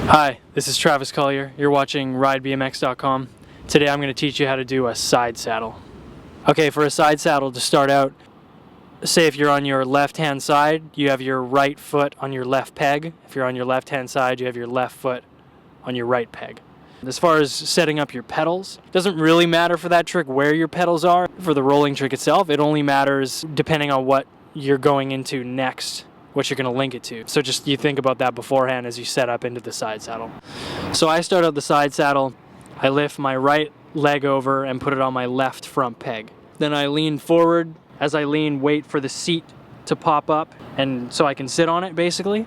Hi, this is Travis Collier. You're watching RideBMX.com. Today I'm going to teach you how to do a side saddle. Okay, for a side saddle, to start out, say if you're on your left-hand side, you have your right foot on your left peg. If you're on your left-hand side, you have your left foot on your right peg. As far as setting up your pedals, it doesn't really matter for that trick where your pedals are. For the rolling trick itself, it only matters depending on what you're going into next, what you're going to link it to. So just you think about that beforehand as you set up into the side saddle. So I start out the side saddle, I lift my right leg over and put it on my left front peg. Then I lean forward. As I lean, wait for the seat to pop up and so I can sit on it basically.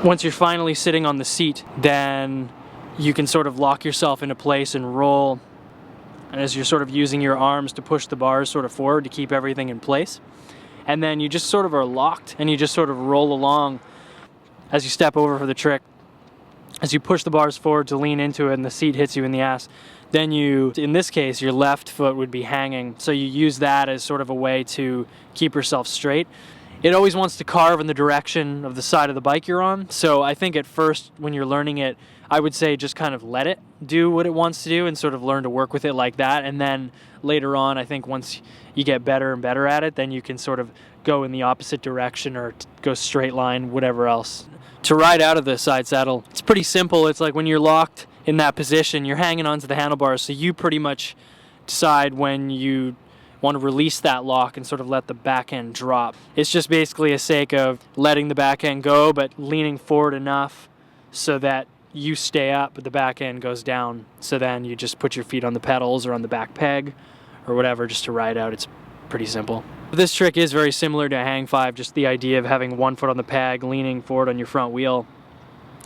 Once you're finally sitting on the seat, then you can sort of lock yourself into place and roll. And as you're sort of using your arms to push the bars sort of forward to keep everything in place. And then you just sort of are locked and you just sort of roll along as you step over for the trick. As you push the bars forward to lean into it and the seat hits you in the ass, then you, in this case, your left foot would be hanging. So you use that as sort of a way to keep yourself straight. It always wants to carve in the direction of the side of the bike you're on. So I think at first when you're learning it, I would say just kind of let it do what it wants to do and sort of learn to work with it like that. And then later on, I think once you get better and better at it, then you can sort of go in the opposite direction or go straight line, whatever else. To ride out of the side saddle, it's pretty simple. It's like when you're locked in that position, you're hanging onto the handlebars, so you pretty much decide when you want to release that lock and sort of let the back end drop. It's just basically a sake of letting the back end go, but leaning forward enough so that you stay up, but the back end goes down. So then you just put your feet on the pedals or on the back peg or whatever just to ride out. It's pretty simple. This trick is very similar to a hang five, just the idea of having one foot on the peg, leaning forward on your front wheel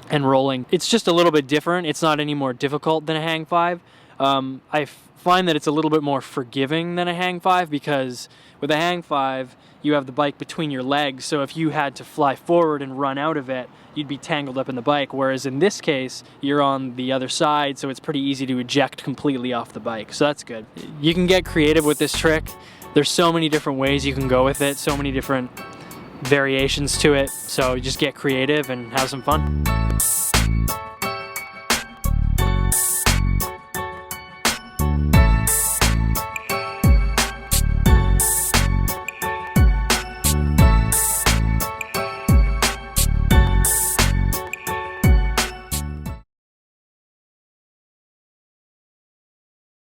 and rolling. It's just a little bit different. It's not any more difficult than a hang five. I find that it's a little bit more forgiving than a hang five because with a hang five, you have the bike between your legs, so if you had to fly forward and run out of it, you'd be tangled up in the bike, whereas in this case, you're on the other side, so it's pretty easy to eject completely off the bike, so that's good. You can get creative with this trick. There's so many different ways you can go with it, so many different variations to it, so just get creative and have some fun.